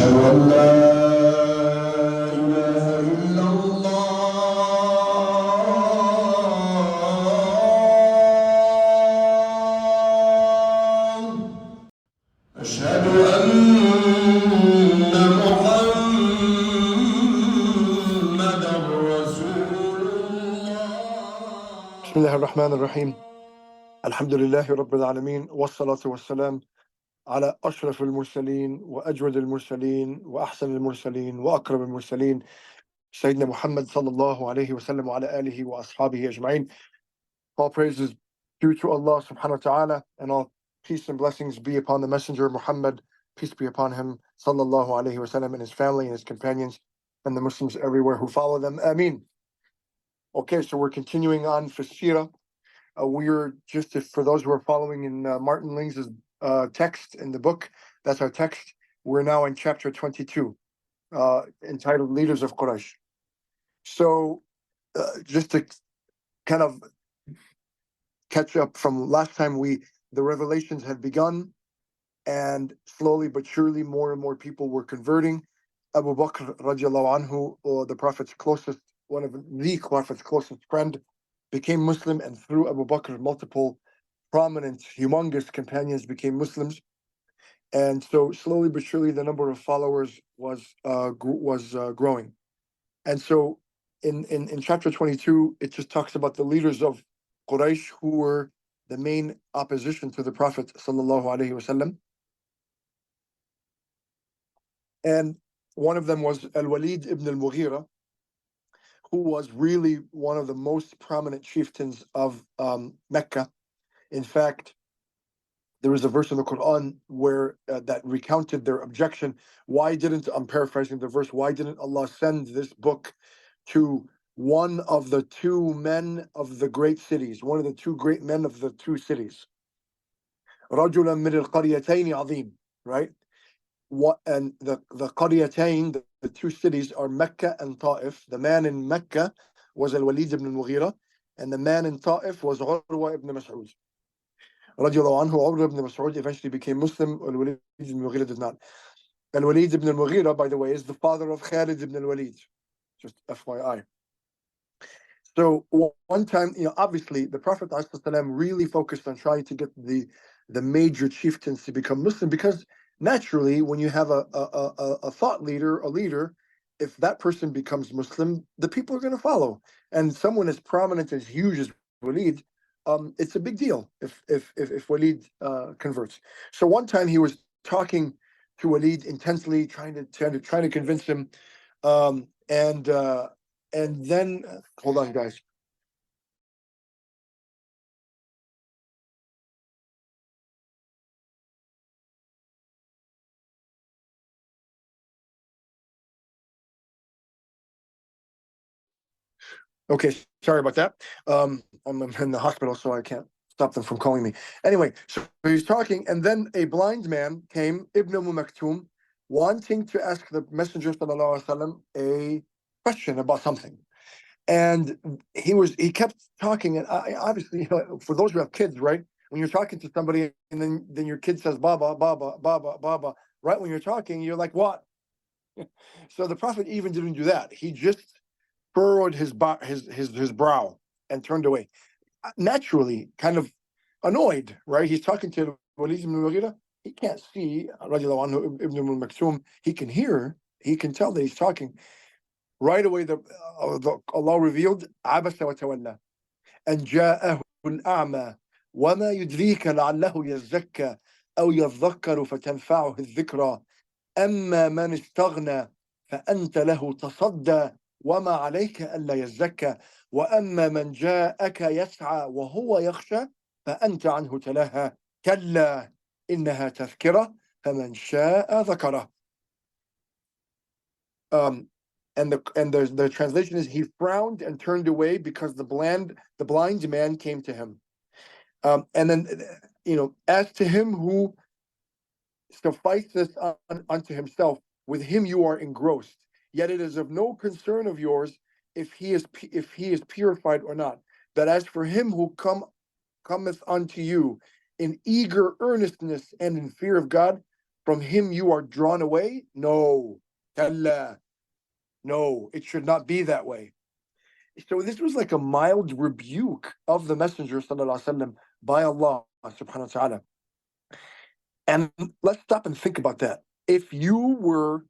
أشهد أن لا إله إلا الله أشهد أن محمدا رسول الله بسم الله الرحمن الرحيم. الحمد لله رب العالمين، والصلاة والسلام على أشرف المرسلين وأجود المرسلين وأحسن المرسلين وأكرم المرسلين سيدنا محمد صلى الله عليه وسلم وعلى آله وأصحابه أجمعين. All praises due to Allah subhanahu wa ta'ala, and all peace and blessings be upon the Messenger Muhammad, peace be upon him, sallallahu alayhi wasallam, and his family and his companions and the Muslims everywhere who follow them. Ameen. Okay, so we're continuing on for Seerah. We're just, for those who are following in Martin Lings' text in the book, that's our text. We're now in chapter 22, entitled Leaders of Quraysh. So just to kind of catch up from last time, the revelations had begun, and slowly but surely more and more people were converting. Abu Bakr radiallahu anhu, or the Prophet's closest, one of the Prophet's closest friend, became Muslim, and through Abu Bakr, multiple prominent, humongous companions became Muslims. And so slowly but surely the number of followers was growing. And so in chapter 22, it just talks about the leaders of Quraysh who were the main opposition to the Prophet sallallahu alaihi wasallam. And one of them was Al-Walid ibn al-Mughira, who was really one of the most prominent chieftains of Mecca. In fact, there was a verse in the Quran where that recounted their objection. I'm paraphrasing the verse, why didn't Allah send this book to one of the two men of the great cities, one of the two great men of the two cities? رَجُلًا مِنَ الْقَرْيَتَيْنِ عَظِيمٌ, right? And the Qaryatain, the two cities, are Mecca and Ta'if. The man in Mecca was Al-Walid ibn al-Mughira, and the man in Ta'if was Urwa ibn Mas'ud. Radiallahu anhu. Urwa ibn Mas'ud eventually became Muslim. Al-Walid ibn al-Mughira did not. Al-Walid ibn al-Mughira, by the way, is the father of Khalid ibn al-Walid. Just FYI. So one time, obviously, the Prophet ﷺ really focused on trying to get the major chieftains to become Muslim, because naturally, when you have a thought leader, a leader, if that person becomes Muslim, the people are going to follow. And someone as prominent, as huge as Walid, it's a big deal if Walid converts. So one time he was talking to Walid intensely, trying to convince him, and then hold on, guys. Okay, sorry about that. I'm in the hospital, so I can't stop them from calling me. Anyway, so he's talking, and then a blind man came, Ibn Maktoum, wanting to ask the Messenger sallallahu alaihi wasallam a question about something. And he kept talking, and obviously, for those who have kids, right? When you're talking to somebody, and then your kid says Baba, Baba, Baba, Baba, right when you're talking, you're like, what? So the Prophet even didn't do that. He just furrowed his brow and turned away, naturally kind of annoyed, right? He's talking to Walid ibn Mughira. He can't see radiallahu anhu, Ibn Maktoum. He can hear, he can tell that he's talking. Right away, Allah revealed عبس وتولى أن جاءه الأعمى وما يدريك لعله يزكى أو يذكر فتنفعه الذكرى أما من استغنى فأنت له تصدى وما عليك ألا يزكى وأما من جاءك يسعى وهو يخشى فأنت عنه تلهى كلا إنها تذكرة فمن شاء ذكره. And the translation is, he frowned and turned away because the blind man came to him. And then, as to him who sufficeth unto himself, with him you are engrossed. Yet it is of no concern of yours if he is purified or not. But as for him who cometh unto you in eager earnestness and in fear of God, from him you are drawn away? No. Kalla. No, it should not be that way. So this was like a mild rebuke of the Messenger sallallahu alaihi wasallam by Allah subhanahu wa ta'ala. And let's stop and think about that. If you were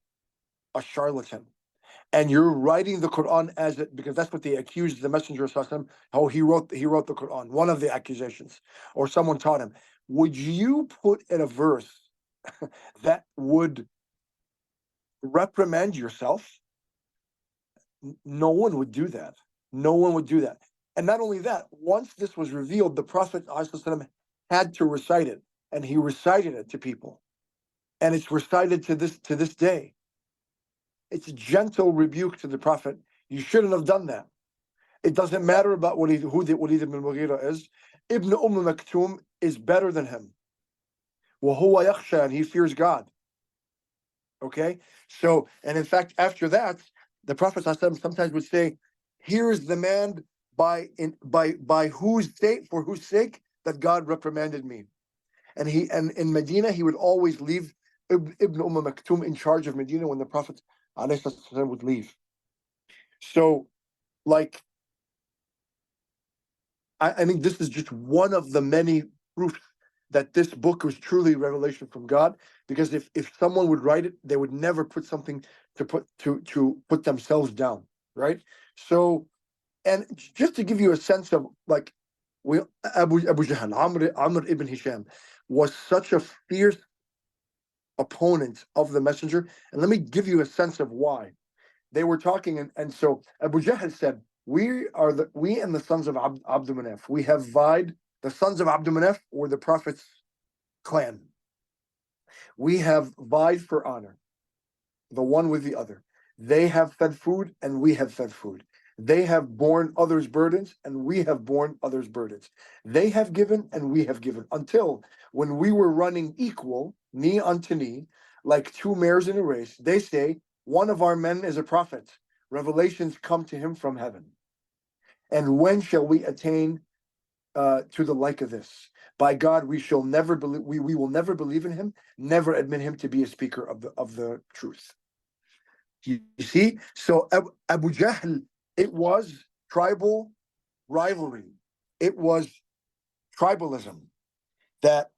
a charlatan and you're writing the Quran as it, because that's what they accused the Messenger sallallahu alaihi wasallam, how he wrote the Quran, one of the accusations, or someone taught him, would you put in a verse that would reprimand yourself? No one would do that. No one would do that. And not only that, once this was revealed, the Prophet ﷺ had to recite it, and he recited it to people, and it's recited to this day. It's a gentle rebuke to the Prophet. You shouldn't have done that. It doesn't matter about who the Walid ibn Mughira is. Ibn Maktoum is better than him. وَهُوَ يَخْشَى, and he fears God. Okay? So, and in fact, after that, the Prophet ﷺ sometimes would say, here is the man by whose sake, for whose sake that God reprimanded me. And in Medina, he would always leave Ibn Maktoum in charge of Medina when the Prophet ﷺ would leave. So, like, I think this is just one of the many proofs that this book was truly revelation from God. Because if someone would write it, they would never put something to put themselves down, right? So, and just to give you a sense of like, Abu Jahl, Amr ibn Hisham, was such a fierce opponent of the Messenger. And let me give you a sense of why. They were talking, and so Abu Jahl said, we and the sons of Abdul Manaf, we have vied. The sons of Abdul Manaf were the Prophet's clan. We have vied for honor, the one with the other. They have fed food, and we have fed food. They have borne others' burdens, and we have borne others' burdens. They have given, and we have given, until when we were running equal, knee unto knee, like two mares in a race, they say, one of our men is a prophet. Revelations come to him from heaven. And when shall we attain to the like of this? By God, we shall never believe. We will never believe in him. Never admit him to be a speaker of the truth. You see, so Abu Jahl, it was tribal rivalry. It was tribalism. That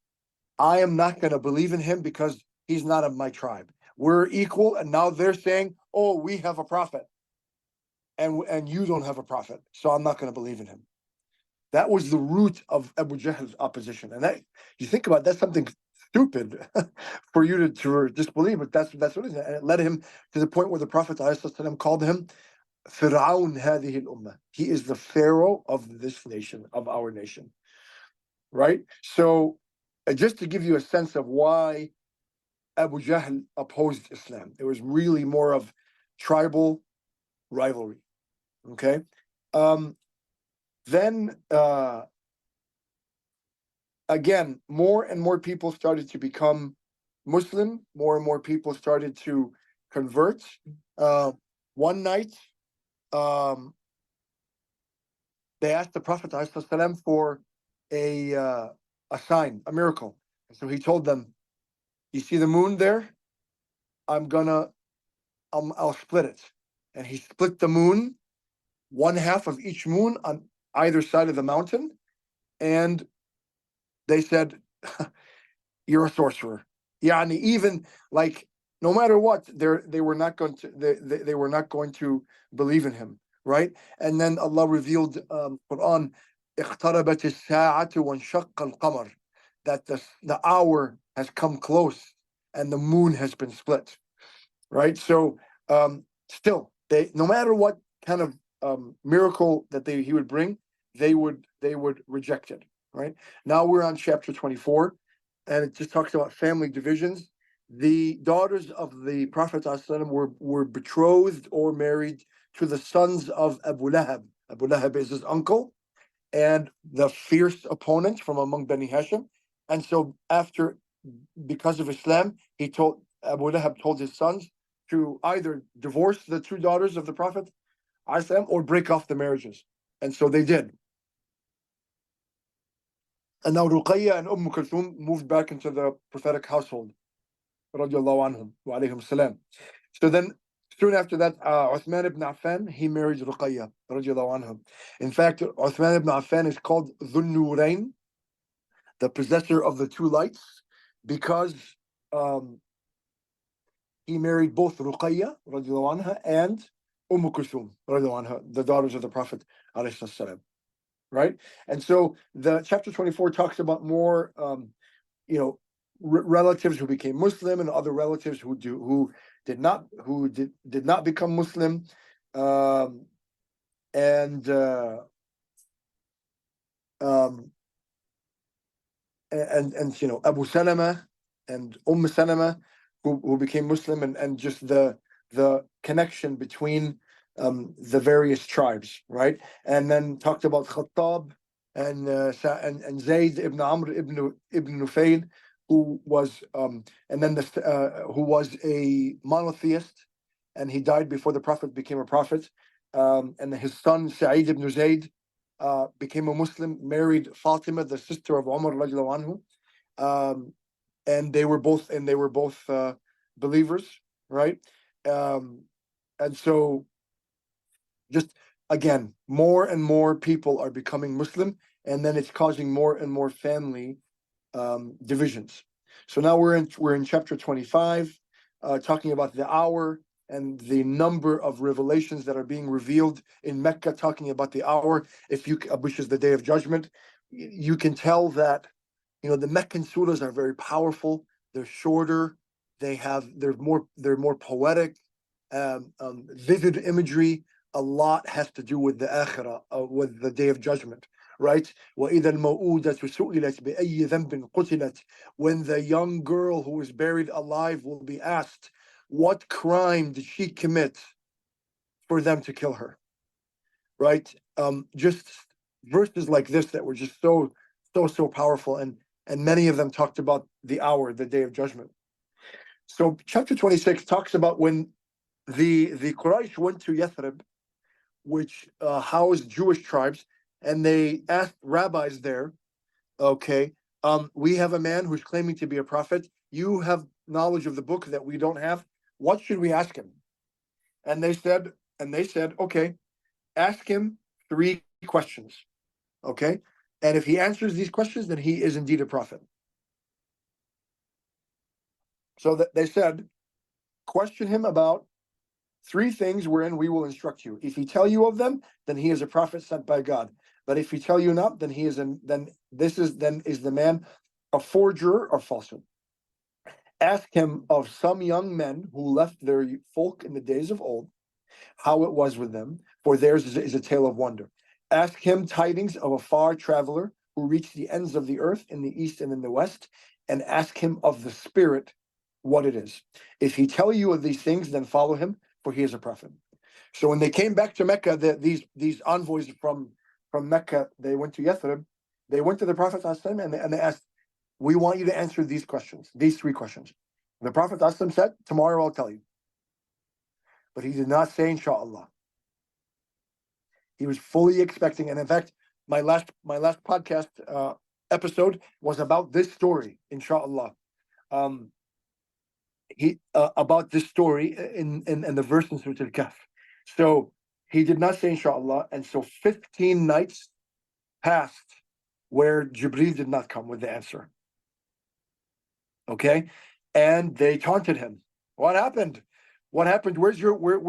I am not going to believe in him because he's not of my tribe. We're equal, and now they're saying, "Oh, we have a prophet, and you don't have a prophet, so I'm not going to believe in him." That was the root of Abu Jahl's opposition, and that you think about, that's something stupid for you to disbelieve, but that's what it is, and it led him to the point where the Prophet ﷺ called him Fir'aun هذه الأمة. He is the Pharaoh of this nation, of our nation, right? So, just to give you a sense of why Abu Jahl opposed Islam, it was really more of tribal rivalry. Okay, then again, more and more people started to become Muslim. More and more people started to convert. One night, they asked the Prophet ﷺ for a sign, a miracle. And so he told them, "You see the moon there? I'll split it." And he split the moon, one half of each moon on either side of the mountain. And they said, "You're a sorcerer." Yani, even like, no matter what, they were not going to they were not going to believe in him, right? And then Allah revealed Quran, اقتربت الساعة وانشق القمر, that the hour has come close and the moon has been split, right? So still, they, no matter what kind of miracle that he would bring, they would reject it, right? Now we're on chapter 24, and it just talks about family divisions. The daughters of the Prophet ﷺ were betrothed or married to the sons of Abu Lahab. Abu Lahab is his uncle and the fierce opponent from among Bani Hashim. And so because of Islam, Abu Lahab told his sons to either divorce the two daughters of the Prophet ﷺ or break off the marriages. And so they did. And now Ruqayya and Kulthum moved back into the prophetic household. radiallahu anhum, wa alayhim salam. So then, soon after that, Uthman ibn Affan, he married Ruqayya, radiallahu anhum. In fact, Uthman ibn Affan is called Dhun Nurayn, the possessor of the two lights, because um, he married both Ruqayya, radiallahu anha, and Kulthum, radiallahu anha, the daughters of the Prophet, alayhi salam. Right? And so the chapter 24 talks about more, relatives who became Muslim and other relatives who did not become Muslim, and Abu Salama and Salama who became Muslim, and just the connection between the various tribes, right? And then talked about Khattab and Zayd ibn Amr ibn Nufayl, who was who was a monotheist, and he died before the Prophet became a prophet. And his son Sa'id ibn Zayd became a Muslim, married Fatima, the sister of Umar radiallahu anhu, and they were both believers, right? And so, just again, more and more people are becoming Muslim, and then it's causing more and more family divisions. So now we're in chapter 25, talking about the hour and the number of revelations that are being revealed in Mecca, talking about the hour, which is the Day of Judgment. You can tell that the Meccan surahs are very powerful. They're shorter. They're more poetic, vivid imagery. A lot has to do with the akhirah, with the Day of Judgment, right? وَإِذَا الْمَوْءُودَةُ سُئِلَتْ بِأَيِّ ذَنْبٍ قُتِلَتْ. When the young girl who was buried alive will be asked, what crime did she commit for them to kill her? Right? Just verses like this that were just so powerful, and many of them talked about the hour, the Day of Judgment. So chapter 26 talks about when the Quraysh went to Yathrib, which housed Jewish tribes, and they asked rabbis there, okay, we have a man who's claiming to be a prophet. You have knowledge of the book that we don't have. What should we ask him? And they said, okay, ask him 3 questions, okay? And if he answers these questions, then he is indeed a prophet. So that they said, question him about 3 things wherein we will instruct you. If he tell you of them, then he is a prophet sent by God. But if he tell you not, then is the man a forger or falsehood. Ask him of some young men who left their folk in the days of old, how it was with them, for theirs is a tale of wonder. Ask him tidings of a far traveler who reached the ends of the earth in the east and in the west, and ask him of the spirit what it is. If he tell you of these things, then follow him, for he is a prophet. So when they came back to Mecca, these envoys from Mecca, they went to Yathrib, they went to the Prophet and they asked, we want you to answer these 3 questions. The Prophet said, tomorrow I'll tell you. But he did not say, inshallah. He was fully expecting, and in fact, my last podcast episode was about this story, inshallah. About this story in the verse in Surah Al-Kahf. So he did not say inshallah, and so 15 nights passed where Jibreel did not come with the answer. Okay, and they taunted him. What happened? Where's your where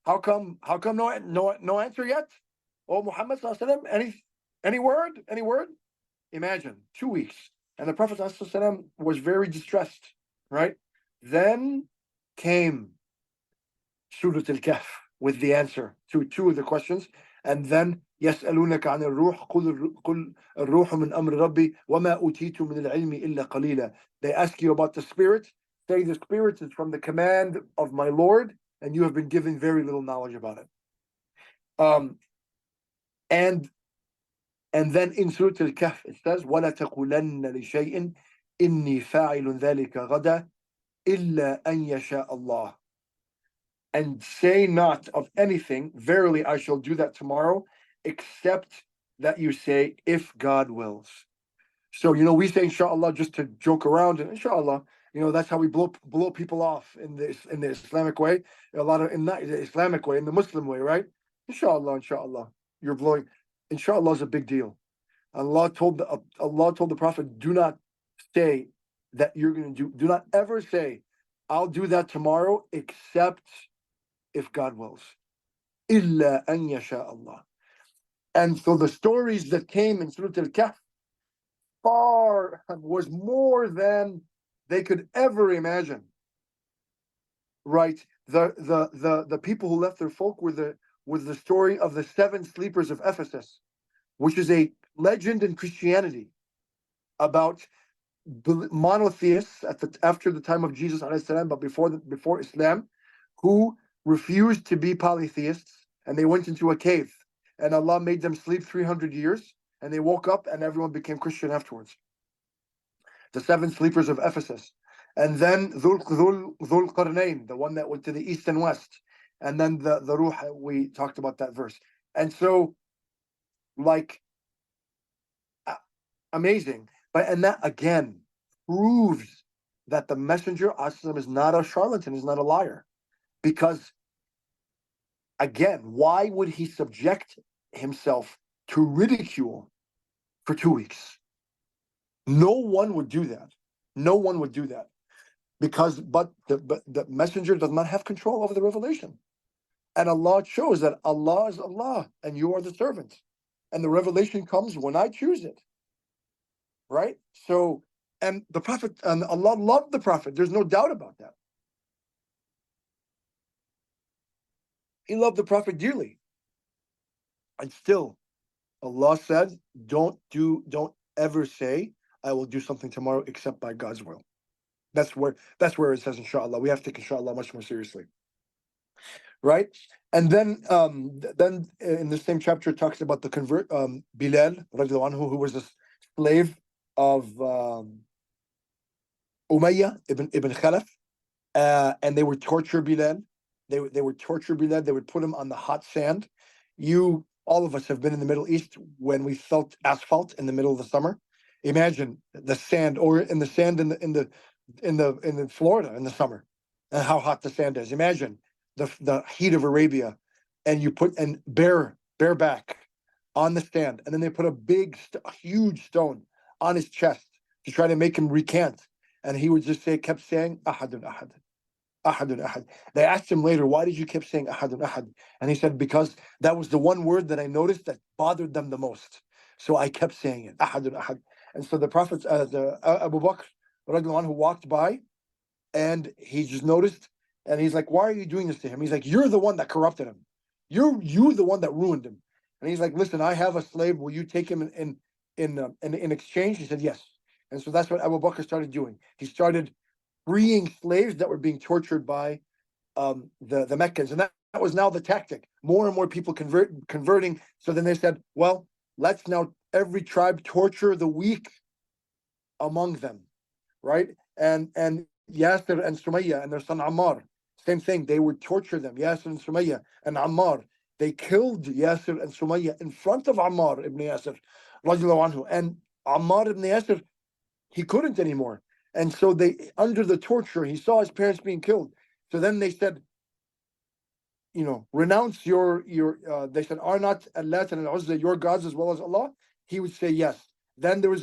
how come no answer yet? Oh, Muhammad sallallahu alaihi wasallam, any word? Imagine 2 weeks, and the Prophet sallallahu alaihi wasallam was very distressed, right? Then came Surah Al-Kahf with the answer to 2 of the questions, and then يسألونك عن الروح قل الروح من أمر ربي وما أوتيتم من العلم إلا قليلا. They ask you about the spirit. Say the spirit is from the command of my Lord, and you have been given very little knowledge about it. And then in Surah Al-Kahf it says ولا تقولن لشيء إني فاعل ذلك غدا إلا أن يشاء الله. And say not of anything, verily I shall do that tomorrow, except that you say, if God wills. So, we say inshallah just to joke around, and inshallah, That's how we blow people off in the Islamic way. A lot of in not the Islamic way, in the Muslim way, right? Inshallah, you're blowing. Inshallah is a big deal. Allah told the Prophet, do not say that you're going to do. Do not ever say, I'll do that tomorrow, except if God wills. Illa an yasha Allah. And so the stories that came in Surah Al-Kahf far was more than they could ever imagine. Right? The people who left their folk were the story of the 7 sleepers of Ephesus, which is a legend in Christianity about monotheists after the time of Jesus alayhi salam, but before Islam, who refused to be polytheists, and they went into a cave, and Allah made them sleep 300 years, and they woke up, and everyone became Christian afterwards. The 7 sleepers of Ephesus, and then Dhul Qarnayn, the one that went to the east and west, and then the Ruh. We talked about that verse, and so like amazing. And that again proves that the messenger is not a charlatan, is not a liar. Because again, why would he subject himself to ridicule for 2 weeks? No one would do that. No one would do that. But the messenger does not have control over the revelation. And Allah shows that Allah is Allah and you are the servant. And the revelation comes when I choose it. Right? So, and the Prophet, and Allah loved the Prophet. There's no doubt about that. He loved the Prophet dearly. And still, Allah said, don't ever say, I will do something tomorrow except by God's will. That's where it says, inshallah. We have to take inshallah much more seriously. Right? And then in the same chapter, it talks about the convert, Bilal, radiallahu anhu, who was a slave of Umayyah ibn Khalaf, and they would torture Bilal. They would torture Bilal. They would put him on the hot sand. All of us have been in the Middle East when we felt asphalt in the middle of the summer. Imagine the sand, or in the sand in Florida in the summer, and how hot the sand is. Imagine the heat of Arabia, and you put bareback on the sand, and then they put a huge stone on his chest to try to make him recant. And he would just kept saying, Ahadun Ahad, Ahadun Ahad. They asked him later, why did you keep saying Ahadun Ahad? And he said, because that was the one word that I noticed that bothered them the most. So I kept saying it, Ahadun Ahad. And so the Prophet, Abu Bakr, who walked by, and he just noticed, and he's like, why are you doing this to him? He's like, you're the one that corrupted him. You're the one that ruined him. And he's like, listen, I have a slave. Will you take him in exchange? He said, yes. And so that's what Abu Bakr started doing. He started freeing slaves that were being tortured by the Meccans. And that was now the tactic. More and more people converting. So then they said, well, let's now every tribe torture the weak among them, right? And Yasir and Sumayya and their son Ammar, same thing. They would torture them, Yasir and Sumayya and Ammar. They killed Yasir and Sumayya in front of Ammar ibn Yasir, radiallahu anhu. And Ammar ibn Yasir, he couldn't anymore. And so under the torture, he saw his parents being killed. So then they said, renounce they said, are not Allat and Al-Uzza your gods as well as Allah? He would say yes. Then there was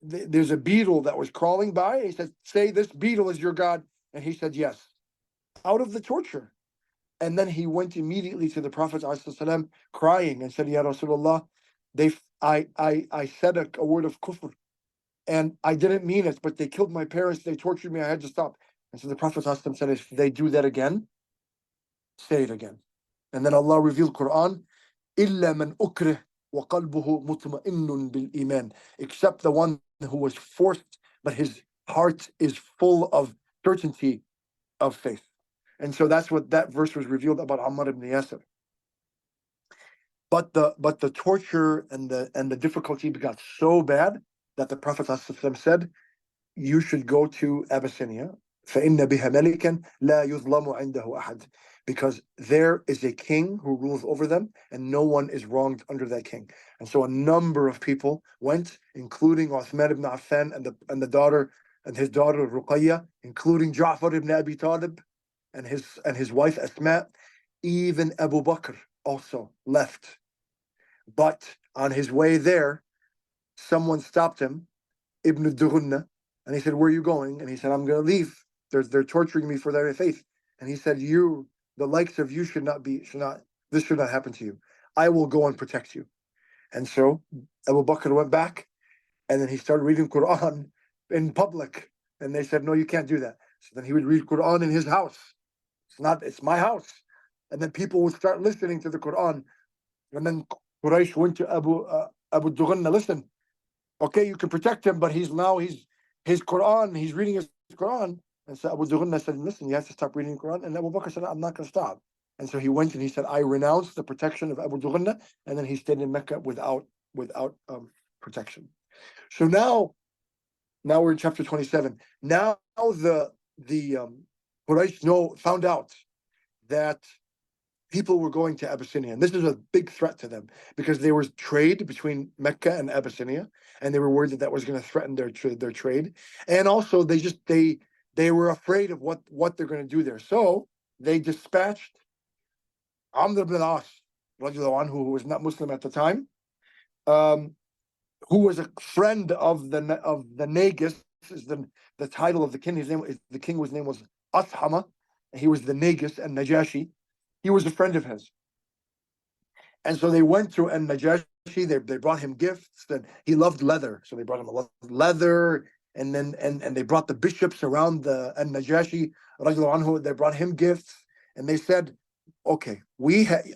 there's a beetle that was crawling by. He said, say this beetle is your God. And he said yes, out of the torture. And then he went immediately to the Prophet ﷺ, crying, and said, Ya Rasulullah, I said a word of kufr, and I didn't mean it, but they killed my parents, they tortured me, I had to stop. And so the Prophet ﷺ said, if they do that again, say it again. And then Allah revealed Quran, إِلَّا مَنْ أُكْرِهْ وَقَلْبُهُ مُطْمَئِنٌ بِالْإِيمَانِ, except the one who was forced, but his heart is full of certainty of faith. And so that's what that verse was revealed about Ammar ibn Yasir. But the torture and the difficulty got so bad that the Prophet ﷺ said, you should go to Abyssinia, فَإِنَّ بِهَا مَلِكًا لَا يُظْلَمُ عِنْدَهُ أَحَدٌ, because there is a king who rules over them, and no one is wronged under that king. And so a number of people went, including Uthman ibn Affan and the daughter and his daughter Ruqayya, including Ja'far ibn Abi Talib and his wife Asma. Even Abu Bakr also left. But on his way there, someone stopped him, Ibn Dughunna, and he said, "Where are you going?" And he said, "I'm going to leave. They're torturing me for their faith." And he said, the likes of you this should not happen to you. I will go and protect you." And so Abu Bakr went back, and then he started reading Quran in public. And they said, "No, you can't do that." So then he would read Quran in his house. It's my house. And then people would start listening to the Quran. And then Quraysh went to Abu Dughunna, "Listen, okay, you can protect him, but he's his Quran, he's reading his Quran." And so Abu Dughunna said, "Listen, you have to stop reading the Quran." And Abu Bakr said, "I'm not going to stop." And so he went and he said, "I renounce the protection of Abu Dughunna," and then he stayed in Mecca without protection. So now we're in chapter 27. Now the Quraysh found out that people were going to Abyssinia, and this is a big threat to them because there was trade between Mecca and Abyssinia, and they were worried that was going to threaten their trade, and also they were afraid of what they're going to do there. So they dispatched Amr ibn al-As, who was not Muslim at the time, who was a friend of the Nagus. Is the title of the king. His name was Ashama. He was the Nagus and Najashi. He was a friend of his. And so they went to Najashi. They brought him gifts, and he loved leather, so they brought him a lot of leather. And then and they brought the bishops around the Najashi, anhu. They brought him gifts, and they said, "Okay,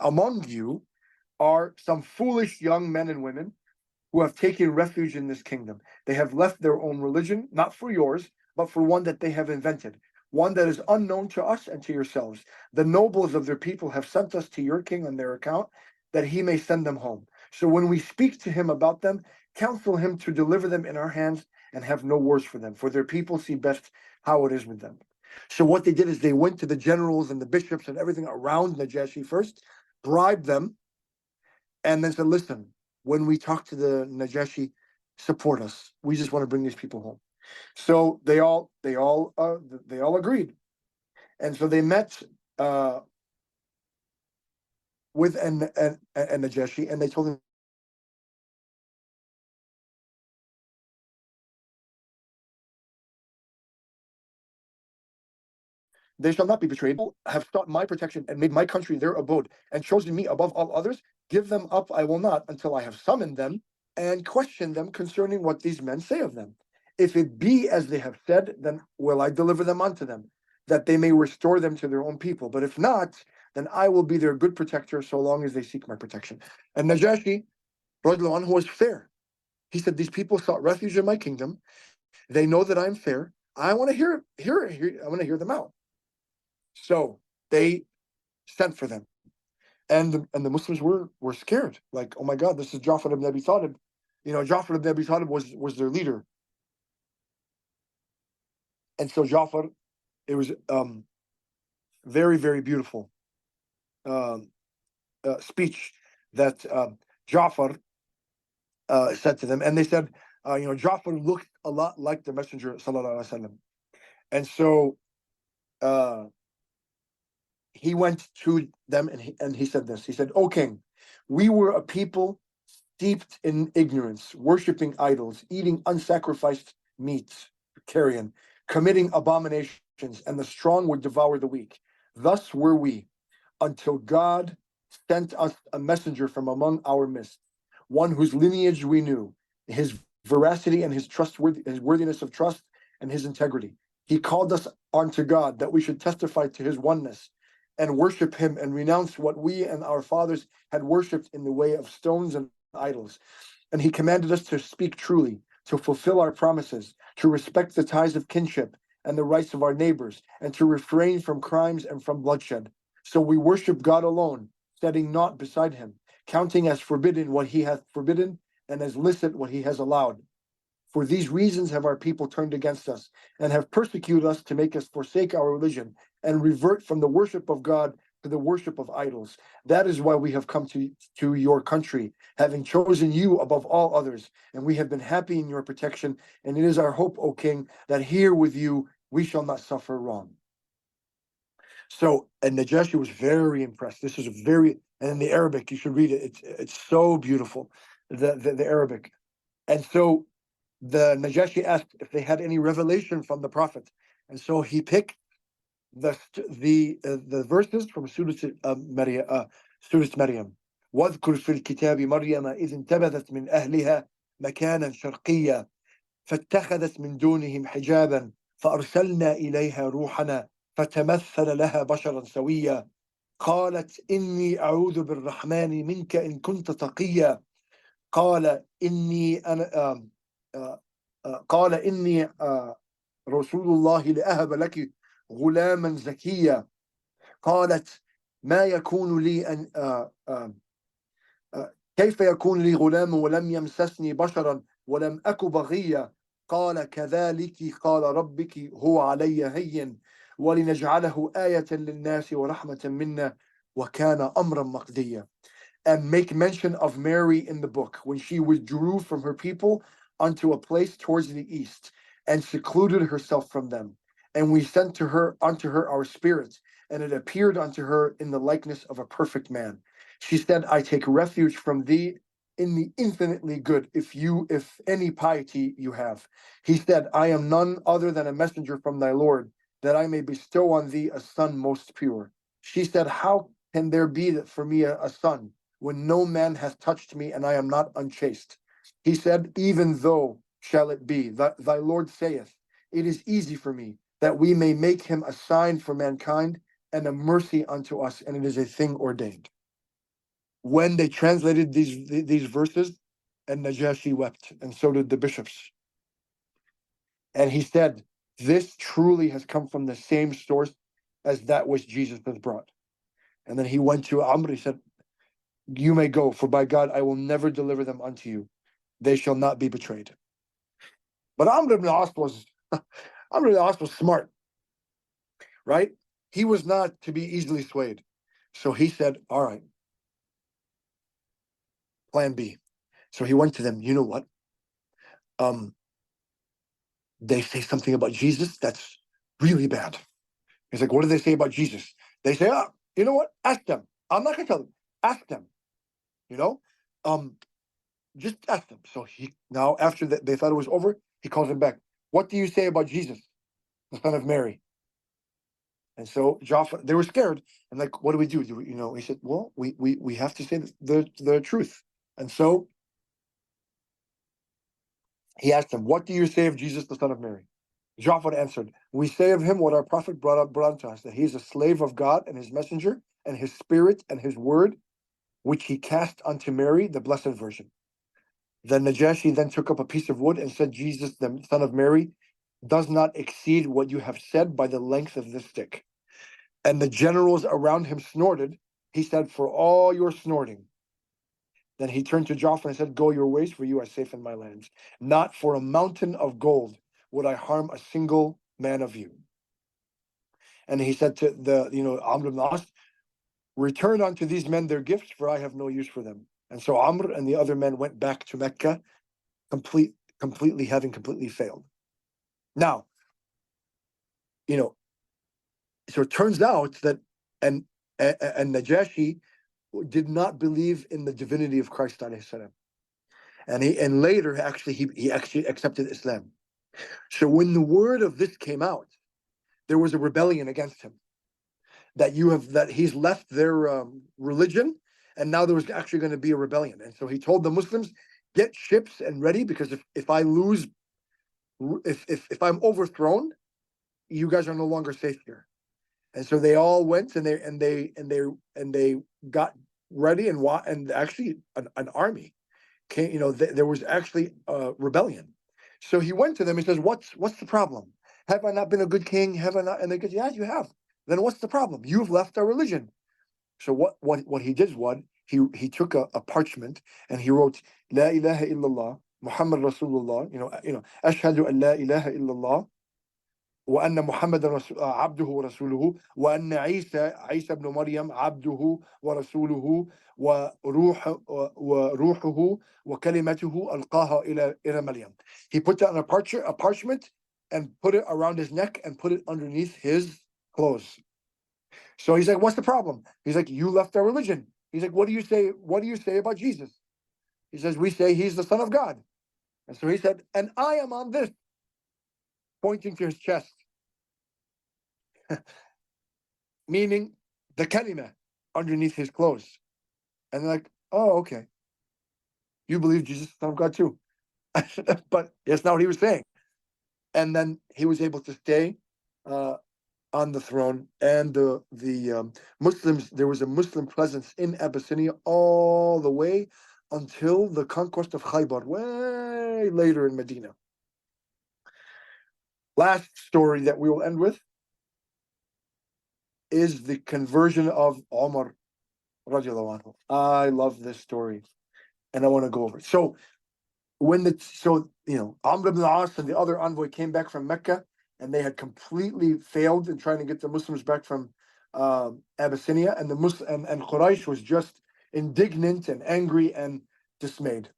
among you are some foolish young men and women who have taken refuge in this kingdom. They have left their own religion, not for yours, but for one that they have invented, one that is unknown to us and to yourselves. The nobles of their people have sent us to your king on their account, that he may send them home. So when we speak to him about them, counsel him to deliver them in our hands and have no worse for them, for their people see best how it is with them." So what they did is they went to the generals and the bishops and everything around Najashi first, bribed them, and then said, "Listen, when we talk to the Najashi, support us. We just want to bring these people home." So they all agreed, and so they met with an Najashi, and they told him, "They shall not be betrayed. Have sought my protection and made my country their abode, and chosen me above all others. Give them up I will not until I have summoned them and questioned them concerning what these men say of them. If it be as they have said, then will I deliver them unto them, that they may restore them to their own people. But if not, then I will be their good protector so long as they seek my protection." And Najashi, radiallahu anhu, was fair. He said, "These people sought refuge in my kingdom. They know that I'm fair. I want to hear I want to hear them out." So they sent for them, and the Muslims were scared. Like, "Oh my God, this is Ja'far ibn Abi Talib." Ja'far ibn Abi Talib was their leader, and so Ja'far, it was very, very beautiful um, speech that Ja'far said to them, and they said, Ja'far looked a lot like the Messenger sallallahu alaihi wasallam, and so he went to them and he said this. He said, "O king, we were a people steeped in ignorance, worshiping idols, eating unsacrificed meats, carrion, committing abominations, and the strong would devour the weak. Thus were we, until God sent us a messenger from among our midst, one whose lineage we knew, his veracity and his worthiness of trust and his integrity. He called us unto God that we should testify to his oneness and worship him and renounce what we and our fathers had worshipped in the way of stones and idols. And he commanded us to speak truly, to fulfill our promises, to respect the ties of kinship and the rights of our neighbors, and to refrain from crimes and from bloodshed. So we worship God alone, setting naught beside him, counting as forbidden what he hath forbidden, and as licit what he has allowed. For these reasons have our people turned against us, and have persecuted us to make us forsake our religion, and revert from the worship of God to the worship of idols. That is why we have come to your country, having chosen you above all others, and we have been happy in your protection. And it is our hope, O king, that here with you we shall not suffer wrong. So, and Najashi was very impressed. This is and in the Arabic, you should read it. It's so beautiful, the Arabic. And so the Najashi asked if they had any revelation from the Prophet, and so he picked the verses from Surah Maryam. واذكر في الكتاب مريم إذ انتبذت من أهلها مكانا شرقيا فاتخذت من دونهم حجابا فأرسلنا إليها روحنا فتمثل لها بشرا سويا قالت إني أعوذ بالرحمن منك إن كنت تقيا قال إني أنا قال إني رسول الله لأهب لك غلاما زكيا قالت ما يكون لي أن كيف يكون لي غلام ولم يمسسني بشرا ولم أك بغيا قال كذلك قال ربك هو علي هين ولنجعله آية للناس ورحمة منا وكان أمرا مقضيا. And make mention of Mary in the book when she withdrew from her people unto a place towards the east and secluded herself from them. And we sent unto her our spirit, and it appeared unto her in the likeness of a perfect man. She said, I take refuge from thee in the infinitely good, if any piety you have. He said, I am none other than a messenger from thy Lord, that I may bestow on thee a son most pure. She said, how can there be for me a son, when no man hath touched me, and I am not unchaste? He said, even though shall it be, thy Lord saith, it is easy for me, that we may make him a sign for mankind, and a mercy unto us, and it is a thing ordained. When they translated these verses, and Najashi wept, and so did the bishops. And he said, this truly has come from the same source as that which Jesus has brought. And then he went to Amr, he said, you may go, for by God I will never deliver them unto you. They shall not be betrayed. But Amr ibn al-As was smart, right? He was not to be easily swayed. So he said, all right, plan B. So he went to them, you know what? They say something about Jesus that's really bad. He's like, what do they say about Jesus? They say, you know what? Ask them. I'm not going to tell them. Ask them. Just ask them. So now after they thought it was over, he calls them back. What do you say about Jesus, the son of Mary? And so Jafar, they were scared. And like, what do we do? He said, well, we have to say the truth. And so he asked them, what do you say of Jesus, the son of Mary? Jafar answered, we say of him what our prophet brought unto us, that he is a slave of God and his messenger, and his spirit and his word, which he cast unto Mary, the Blessed Virgin. The Najashi then took up a piece of wood and said, Jesus, the son of Mary, does not exceed what you have said by the length of this stick. And the generals around him snorted. He said, for all your snorting. Then he turned to Jafar and said, go your ways, for you are safe in my lands. Not for a mountain of gold would I harm a single man of you. And he said to Amr ibn al-As, return unto these men their gifts, for I have no use for them. And so Amr and the other men went back to Mecca, having completely failed. Now, so it turns out that and Najashi did not believe in the divinity of Christ alayhi salam. And later he actually accepted Islam. So when the word of this came out, there was a rebellion against him. That he's left their religion, and now there was actually going to be a rebellion. And so he told the Muslims, get ships and ready, because if I lose, if I'm overthrown, you guys are no longer safe here. And so they all went and they got ready, and actually an army came. There was actually a rebellion. So he went to them. He says, "What's the problem? Have I not been a good king? Have I not?" And they go, "Yeah, you have." Then what's the problem? You've left our religion. So what he did was he took a parchment and he wrote La ilaha illallah Muhammad Rasulullah. Ashhadu an la ilaha illallah وأن محمدا عبده ورسوله وأن عيسى ابن مريم عبده ورسوله وروحه وكلمته ألقاها إلى مريم. He put that on a parchment and put it around his neck and put it underneath his clothes. So he's like, what's the problem? He's like, you left our religion. He's like, what do you say about Jesus? He says, we say he's the Son of God. And so he said, and I am on this, pointing to his chest, meaning the kalima underneath his clothes. And they're like, oh, okay. You believe Jesus is the Son of God too. But that's not what he was saying. And then he was able to stay on the throne. And the Muslims, there was a Muslim presence in Abyssinia all the way until the conquest of Khaybar, way later in Medina. Last story that we will end with is the conversion of Umar radiallahu anhu. I love this story, and I want to go over it. So Amr ibn al-As and the other envoy came back from Mecca, and they had completely failed in trying to get the Muslims back from Abyssinia, and and Quraysh was just indignant and angry and dismayed,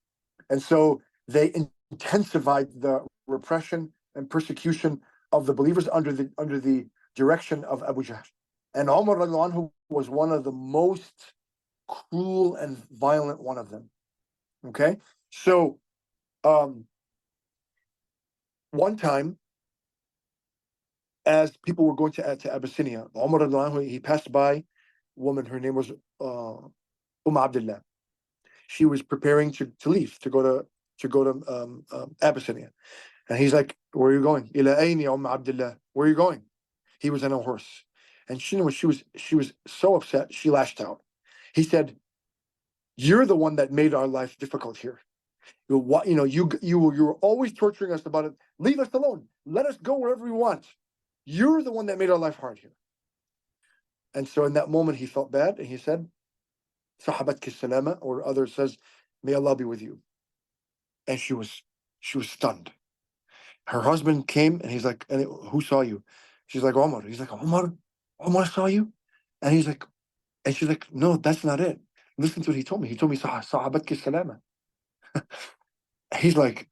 and so they intensified the repression and persecution of the believers under the direction of Abu Jahl. And Umar radiallahu anhu was one of the most cruel and violent one of them. Okay, so one time, as people were going to Abyssinia, Umar radiallahu anhu, he passed by a woman. Her name was Abdullah. She was preparing to leave to go to Abyssinia, and he's like, "Where are you going?" Ila ayni Abdullah. Where are you going? He was on a horse, and she was so upset she lashed out. He said, "You're the one that made our life difficult here. You were always torturing us about it. Leave us alone. Let us go wherever we want. You're the one that made our life hard here." And so in that moment he felt bad, and he said, "Sahabatki salama," or others says, "May Allah be with you." And she was stunned. Her husband came, and he's like, "Who saw you?" She's like, "Omar." He's like, Omar saw you?" And he's like, and she's like, "No, that's not it. Listen to what he told me. He told me, Sahabatki salama." He's like,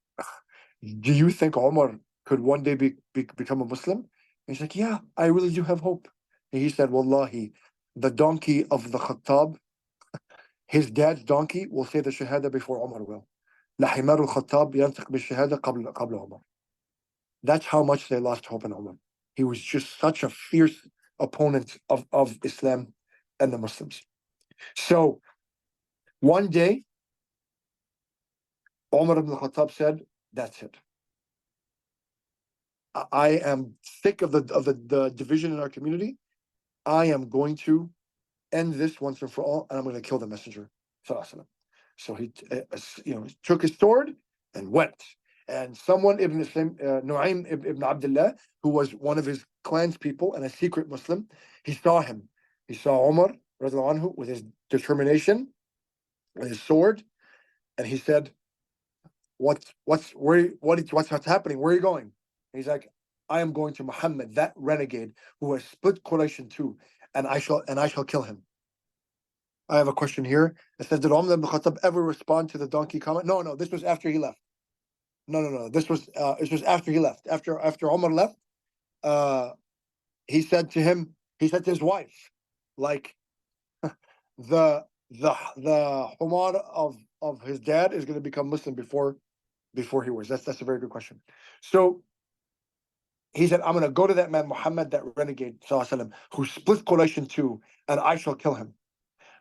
"Do you think Omar could one day become a Muslim?" And he's like, "Yeah, I really do have hope." And he said, "Wallahi, the donkey of the Khattab, his dad's donkey, will say the Shahada before Omar will. لحمار الخطاب ينطق بالشهادة قبل عمر." That's how much they lost hope in Umar. He was just such a fierce opponent of Islam and the Muslims. So one day, Umar ibn Khattab said, "That's it. I am sick of the division in our community. I am going to end this once and for all, and I'm going to kill the messenger." So he took his sword and went. And someone, Nu'aym ibn Abdullah, who was one of his clan's people and a secret Muslim, he saw him. He saw Umar radiallahu anhu with his determination, with his sword, and he said, what's happening? Where are you going?" And he's like, "I am going to Muhammad, that renegade who has split Quraysh in two, and I shall kill him." I have a question here. It says, did Umar ibn Khattab ever respond to the donkey comment? No, this was after he left. No. This was after he left. After Umar left, he said to his wife, like, the Humar of his dad is going to become Muslim before he was. That's a very good question. So he said, "I'm going to go to that man Muhammad, that renegade, sallallahu who split Quraysh in two, and I shall kill him."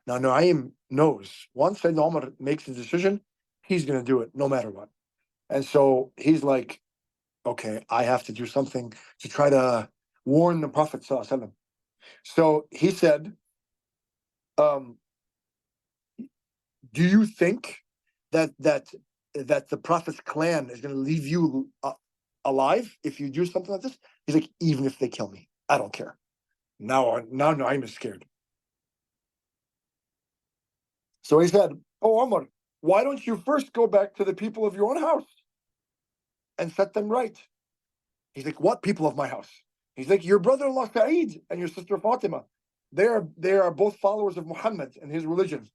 Now Nu'aym knows once Sayyidina Umar makes a decision, he's going to do it no matter what. And so he's like, "Okay, I have to do something to try to warn the Prophet sallallahu alaihi wasallam." So he said, "Do you think that the Prophet's clan is going to leave you alive if you do something like this?" He's like, "Even if they kill me, I don't care." Now Nu'aym is scared. So he said, "Oh, Umar, why don't you first go back to the people of your own house and set them right?" He's like, "What people of my house?" He's like, your brother-in-law Sa'id and your sister Fatima, they are both followers of Muhammad and his religion.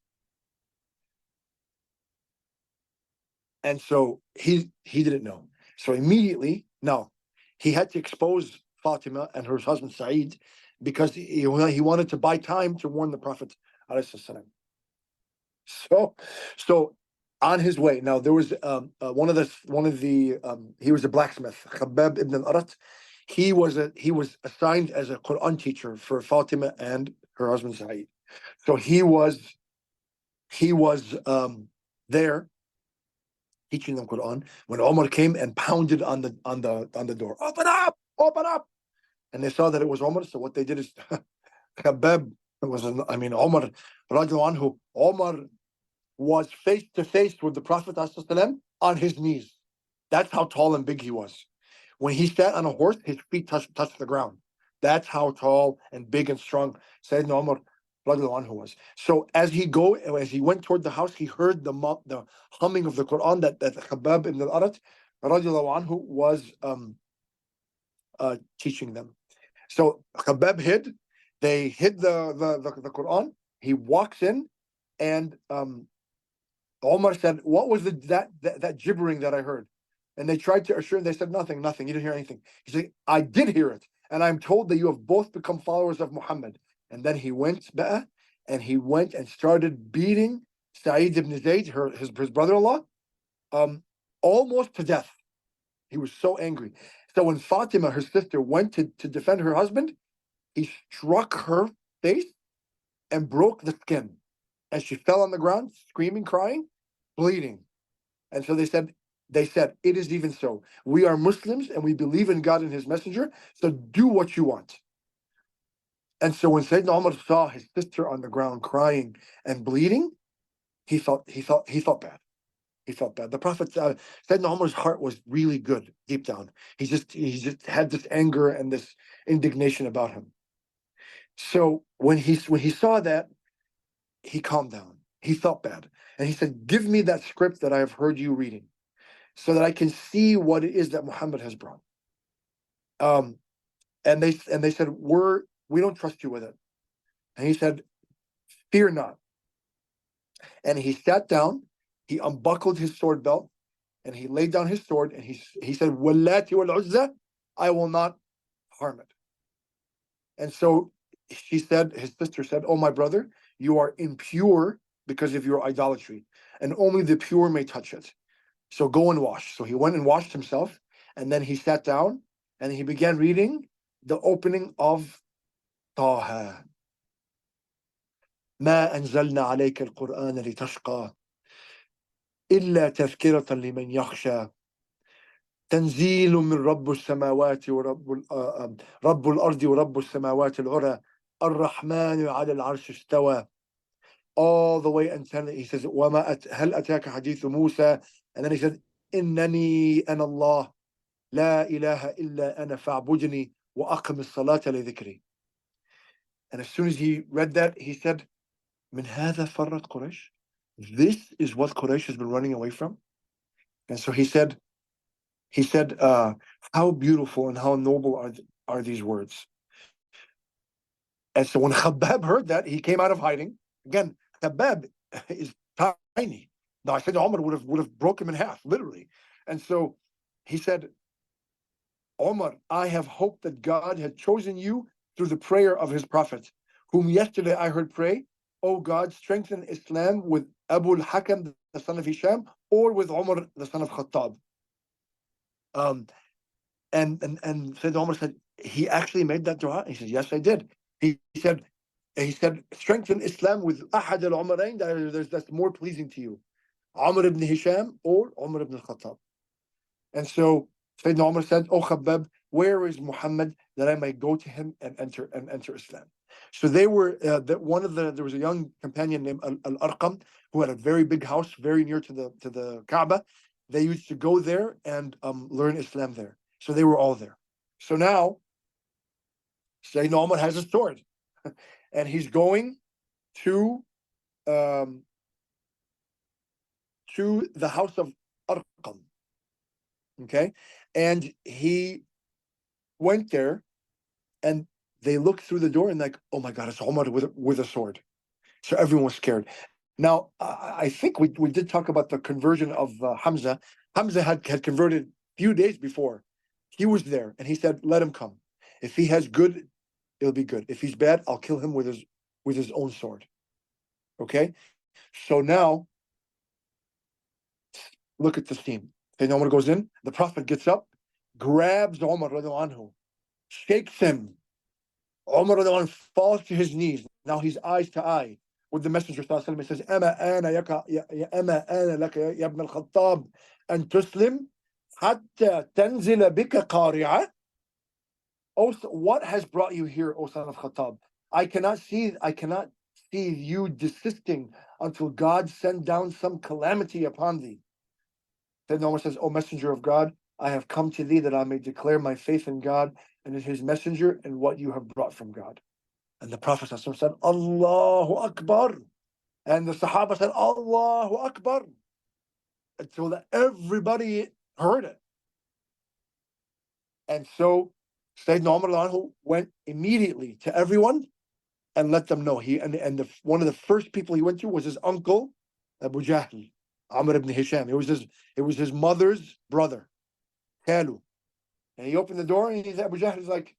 And so he didn't know. So immediately, no, he had to expose Fatima and her husband Sa'id because he wanted to buy time to warn the Prophet. So on his way. Now there was one of the he was a blacksmith, Khabbab ibn al-Arat. He was assigned as a Quran teacher for Fatima and her husband Sa'id. So he was there teaching them Quran when Omar came and pounded on the door. Open up! Open up! And they saw that it was Omar. So what they did is Khabbab was Omar radiallahu anhu. Omar was face to face with the Prophet ﷺ on his knees. That's how tall and big he was. When he sat on a horse, his feet touched the ground. That's how tall and big and strong Sayyidina Umar radiallahu anhu was. So as he went toward the house, he heard the humming of the Quran that Khabbab ibn al-Arat radiallahu anhu was teaching them. So Khabbab hid. They hid the Quran. He walks in, and Omar said, "What was that gibbering that I heard?" And they tried to assure him. They said, "Nothing. You didn't hear anything." He said, "I did hear it, and I'm told that you have both become followers of Muhammad." And then he went and started beating Sa'id ibn Zayd, his brother-in-law, almost to death. He was so angry. So when Fatima, her sister, went to defend her husband, he struck her face and broke the skin. And she fell on the ground, screaming, crying, bleeding. And so they said, it is even so. We are Muslims and we believe in God and his messenger, so do what you want. And so when Sayyidina Umar saw his sister on the ground crying and bleeding, he felt bad. He felt bad. The Prophet, Sayyidina Umar's heart was really good deep down. He just had this anger and this indignation about him. So when he saw that, he calmed down. He felt bad. And he said, "Give me that script that I have heard you reading so that I can see what it is that Muhammad has brought." And they said, "We don't trust you with it." And he said, "Fear not." And he sat down, he unbuckled his sword belt, and he laid down his sword, and he said, "Wallati wal Uzza, I will not harm it." And so his sister said, "Oh, my brother, you are impure because of your idolatry, and only the pure may touch it. So go and wash." So he went and washed himself, and then he sat down and he began reading the opening of Taha. ما أنزلنا عليك القرآن لتشقى إلا تذكرة لمن يخشى تنزيل من رب السماوات رب الأرض ورب السماوات العلى الرحمن على العرش استوى. All the way until he says, هل أتاك حديث موسى? And then he said, إنني أنا الله لا إله إلا أنا فاعبدني وأقم الصلاة لذكري. And as soon as he read that, he said, من هذا فرت قريش? This is what Quraysh has been running away from? And so he said, how beautiful and how noble are these words. And so when Khabbab heard that, he came out of hiding. Again, Khabbab is tiny. Now I said Omar would have broken him in half, literally. And so he said, "Omar, I have hoped that God had chosen you through the prayer of his prophet, whom yesterday I heard pray, O God, strengthen Islam with Abu al-Hakam, the son of Hisham, or with Umar, the son of Khattab." And Sayyidina Umar said, "He actually made that dua?" He said, "Yes, I did." He said, "Strengthen Islam with Ahad al-Umarain, that's more pleasing to you, Umar ibn Hisham or Umar ibn Khattab." And so Sayyidina Umar said, "Oh Khabbab, where is Muhammad that I might go to him and enter Islam?" So they were there was a young companion named Al-Arqam who had a very big house very near to the Kaaba. They used to go there and learn Islam there. So they were all there. So now Sayyidina Umar has a sword, and he's going to the house of Arqam. Okay, and he went there and they looked through the door and like, oh my God, it's Umar with a sword. So everyone was scared. Now, I think we did talk about the conversion of Hamza. Hamza had converted a few days before. He was there, and he said, let him come. If he has good, it'll be good. If he's bad, I'll kill him with his own sword. Okay? So now, look at the scene. Okay, Umar goes in, the Prophet gets up, grabs Umar anhu, shakes him. Umar anhu falls to his knees. Now he's eyes to eye with the Messenger. He says, Ama ana yaka, Ama ana laka ya ibn al-Khattab an tuslim hatta tanzila bika qari'ah. Oh, what has brought you here, O son of Khattab? I cannot see you desisting until God send down some calamity upon thee. Then Umar says, O Messenger of God, I have come to thee that I may declare my faith in God and in his messenger and what you have brought from God. And the Prophet said, Allahu Akbar. And the Sahaba said, Allahu Akbar. Until that everybody heard it. And so Sayyidina Umar went immediately to everyone and let them know. One of the first people he went to was his uncle, Abu Jahl, Amr ibn Hisham. It was his mother's brother, Khalu. And he opened the door and Abu Jahl is like,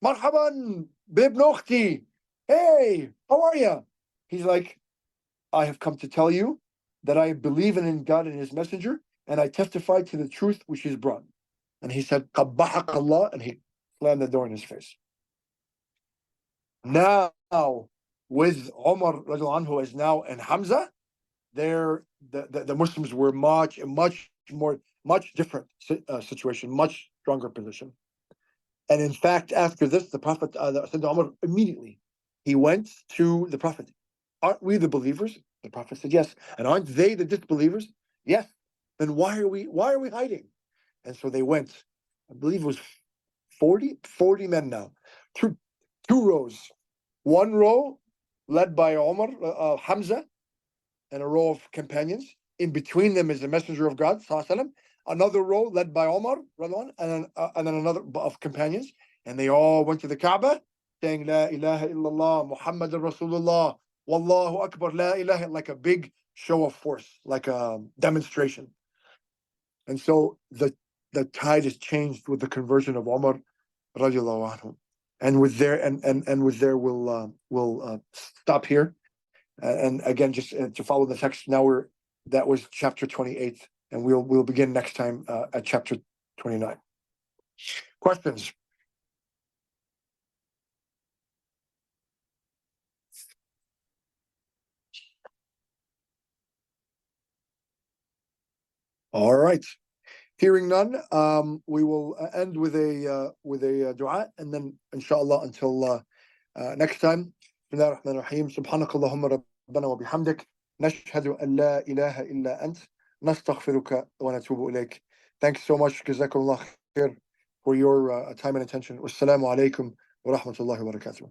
Marhaban, bibn ukhti. Hey, how are you? He's like, I have come to tell you that I believe in God and his messenger, and I testify to the truth which is brought. And he said, Qabbahak Allah, and he slammed the door in his face. Now, with Umar anhu as now and Hamza, the Muslims were much different situation, much stronger position. And in fact, after this, the Prophet, Sayyidina Umar, immediately, he went to the Prophet. Aren't we the believers? The Prophet said, yes. And aren't they the disbelievers? Yes. Then why are we hiding? And so they went, I believe it was 40 men now. Two rows. One row led by Umar, Hamza, and a row of companions. In between them is the Messenger of God, sallallahu. Another row led by Umar, and then another of companions. And they all went to the Kaaba, saying, La ilaha illallah, Muhammadan Rasulullah, Wallahu Akbar, La ilaha, like a big show of force, like a demonstration. And so the tide is changed with the conversion of Umar radiallahu anhu. And with there we'll stop here. And again, just to follow the text, that was chapter 28, and we'll begin next time at chapter 29. Questions? All right. Hearing none, we will end with a dua, and then inshallah until next time. Bismillahir Rahmanir Rahim. Subhanakallahumma rabbana wa bihamdik. Nashhadu an la ilaha illa ant. Nastaghfiruka wa natubu ilayk. Thanks so much, jazakumullah khair, for your time and attention. Wassalamu alaikum wa rahmatullahi wa barakatuh.